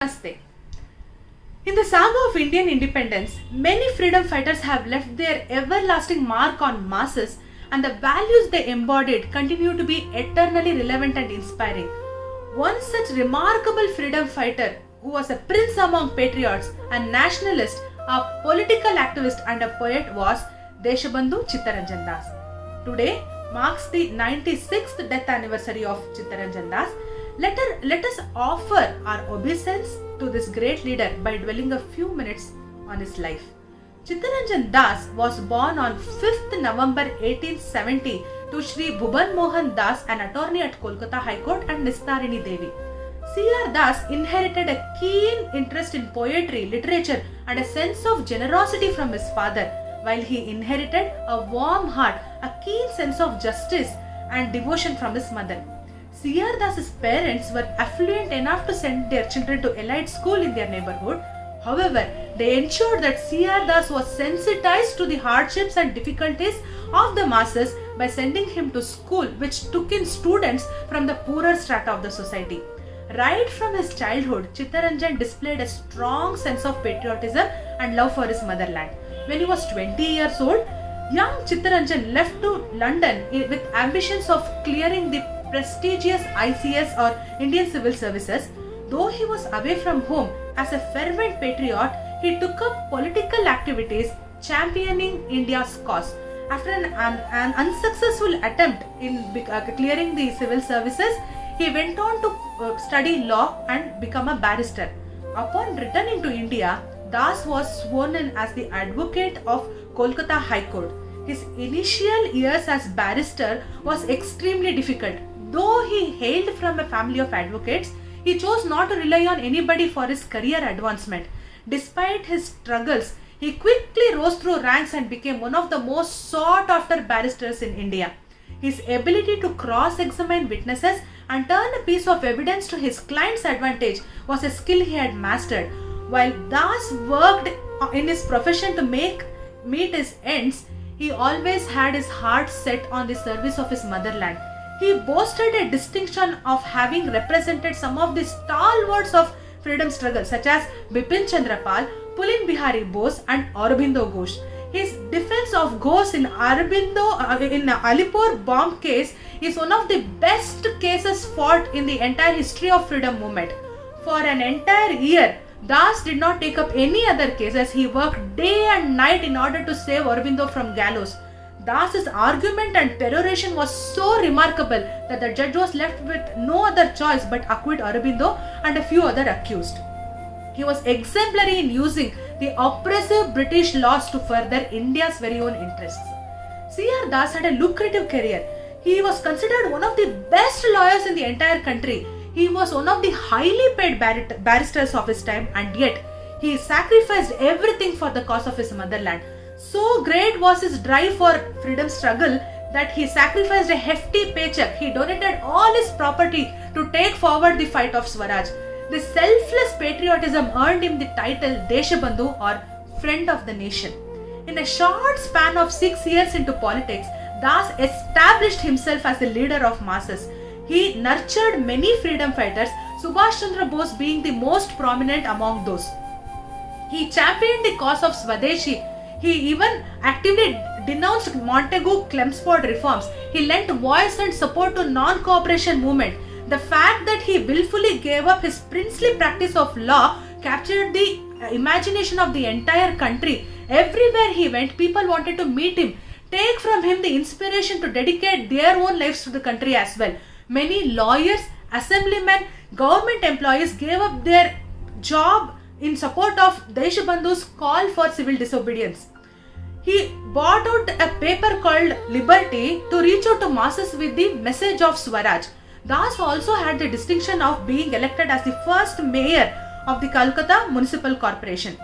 Namaste. In the saga of Indian independence, many freedom fighters have left their everlasting mark on masses, and the values they embodied continue to be eternally relevant and inspiring. One such remarkable freedom fighter, who was a prince among patriots, a nationalist, a political activist, and a poet, was Deshabandhu Chittaranjan Das. Today marks the 96th death anniversary of Chittaranjan Das. Let us offer our obeisance to this great leader by dwelling a few minutes on his life. Chittaranjan Das was born on 5th November 1870 to Shri Bhuban Mohan Das, an attorney at Kolkata High Court, and Nistarini Devi. C.R. Das inherited a keen interest in poetry, literature, and a sense of generosity from his father, while he inherited a warm heart, a keen sense of justice and devotion from his mother. C.R. Das's parents were affluent enough to send their children to elite school in their neighborhood. However, they ensured that C.R. Das was sensitized to the hardships and difficulties of the masses by sending him to school which took in students from the poorer strata of the society. Right from his childhood, Chittaranjan displayed a strong sense of patriotism and love for his motherland. When he was 20 years old, young Chittaranjan left to London with ambitions of clearing the prestigious ICS or Indian Civil Services. Though he was away from home, as a fervent patriot, he took up political activities championing India's cause. After an unsuccessful attempt in clearing the civil services, he went on to study law and become a barrister. Upon returning to India, Das was sworn in as the advocate of Kolkata High Court. His initial years as barrister was extremely difficult. Though he hailed from a family of advocates, he chose not to rely on anybody for his career advancement. Despite his struggles, he quickly rose through ranks and became one of the most sought after barristers in India. His ability to cross-examine witnesses and turn a piece of evidence to his client's advantage was a skill he had mastered. While Das worked in his profession to meet his ends, he always had his heart set on the service of his motherland. He boasted a distinction of having represented some of the stalwarts of freedom struggle such as Bipin Chandra Pal, Pulin Bihari Bose, and Aurobindo Ghosh. His defense of Ghosh in Alipur bomb case is one of the best cases fought in the entire history of freedom movement. For an entire year, Das did not take up any other cases. He worked day and night in order to save Aurobindo from gallows. Das's argument and peroration was so remarkable that the judge was left with no other choice but acquit Aurobindo and a few other accused. He was exemplary in using the oppressive British laws to further India's very own interests. C.R. Das had a lucrative career. He was considered one of the best lawyers in the entire country. He was one of the highly paid barristers of his time, and yet he sacrificed everything for the cause of his motherland. So great was his drive for freedom struggle that he sacrificed a hefty paycheck. He donated all his property to take forward the fight of Swaraj. This selfless patriotism earned him the title Deshabandhu, or Friend of the Nation. In a short span of 6 years into politics, Das established himself as the leader of masses. He nurtured many freedom fighters, Subhash Chandra Bose being the most prominent among those. He championed the cause of Swadeshi. He even actively denounced Montagu-Chelmsford reforms. He lent voice and support to non-cooperation movement. The fact that he willfully gave up his princely practice of law captured the imagination of the entire country. Everywhere he went, people wanted to meet him, take from him the inspiration to dedicate their own lives to the country as well. Many lawyers, assemblymen, government employees gave up their job in support of Deshabandhu's call for civil disobedience. He brought out a paper called Liberty to reach out to masses with the message of Swaraj. Das also had the distinction of being elected as the first mayor of the Calcutta Municipal Corporation.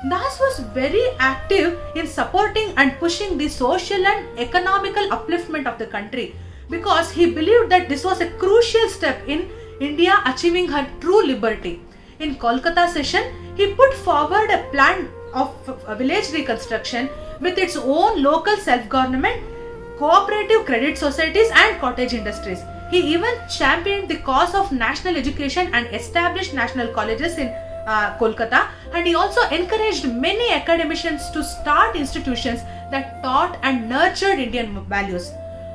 Das was very active in supporting and pushing the social and economical upliftment of the country because he believed that this was a crucial step in India achieving her true liberty. In Kolkata session, he put forward a plan of village reconstruction with its own local self-government, cooperative credit societies, and cottage industries. He even championed the cause of national education and established national colleges in Kolkata, and he also encouraged many academicians to start institutions that taught and nurtured Indian values.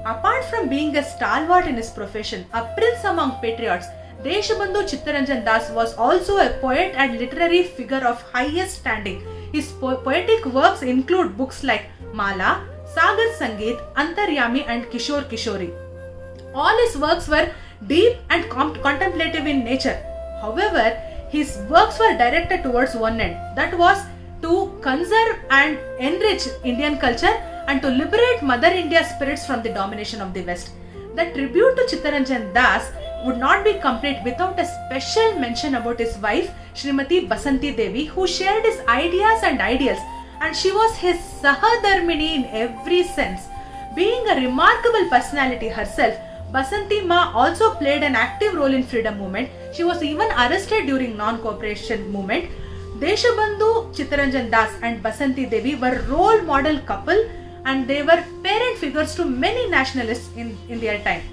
Apart from being a stalwart in his profession, a prince among patriots, Deshabandhu Chittaranjan Das was also a poet and literary figure of highest standing. His poetic works include books like Mala, Sagar Sangeet, Antaryami and Kishore Kishori. All his works were deep and contemplative in nature. However, his works were directed towards one end, that was to conserve and enrich Indian culture and to liberate Mother India's spirits from the domination of the West. The tribute to Chittaranjan Das would not be complete without a special mention about his wife, Srimati Basanti Devi, who shared his ideas and ideals, and she was his Sahadarmini in every sense. Being a remarkable personality herself, Basanti Ma also played an active role in freedom movement. She was even arrested during non-cooperation movement. Deshabandhu Chittaranjan Das and Basanti Devi were role model couple, and they were parent figures to many nationalists in their time.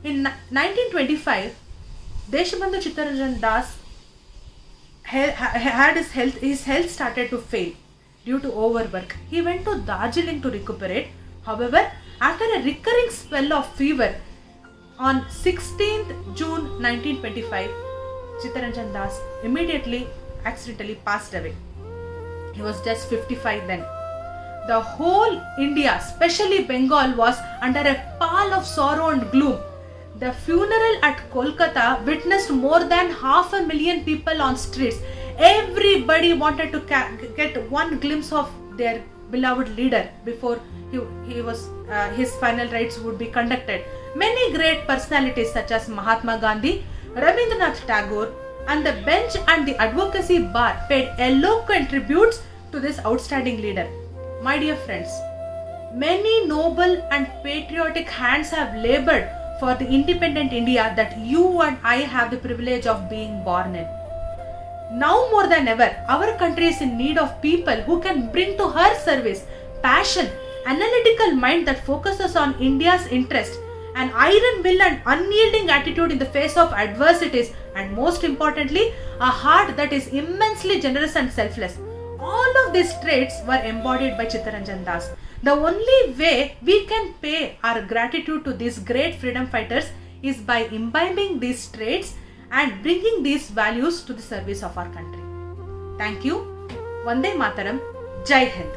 In 1925, Deshabandhu Chittaranjan Das had his health started to fail due to overwork. He went to Darjeeling to recuperate. However, after a recurring spell of fever, on 16th June 1925, Chittaranjan Das immediately accidentally passed away. He was just 55 then. The whole India, especially Bengal, was under a pall of sorrow and gloom. The funeral at Kolkata witnessed more than 500,000 people on streets. Everybody wanted to get one glimpse of their beloved leader before his final rites would be conducted. Many great personalities such as Mahatma Gandhi, Rabindranath Tagore, and the bench and the advocacy bar paid eloquent tributes to this outstanding leader. My dear friends, many noble and patriotic hands have labored for the independent India that you and I have the privilege of being born in. Now more than ever, our country is in need of people who can bring to her service passion, analytical mind that focuses on India's interest, an iron will and unyielding attitude in the face of adversities, and most importantly, a heart that is immensely generous and selfless. All of these traits were embodied by Chittaranjan Das. The only way we can pay our gratitude to these great freedom fighters is by imbibing these traits and bringing these values to the service of our country. Thank you. Vande Mataram. Jai Hind.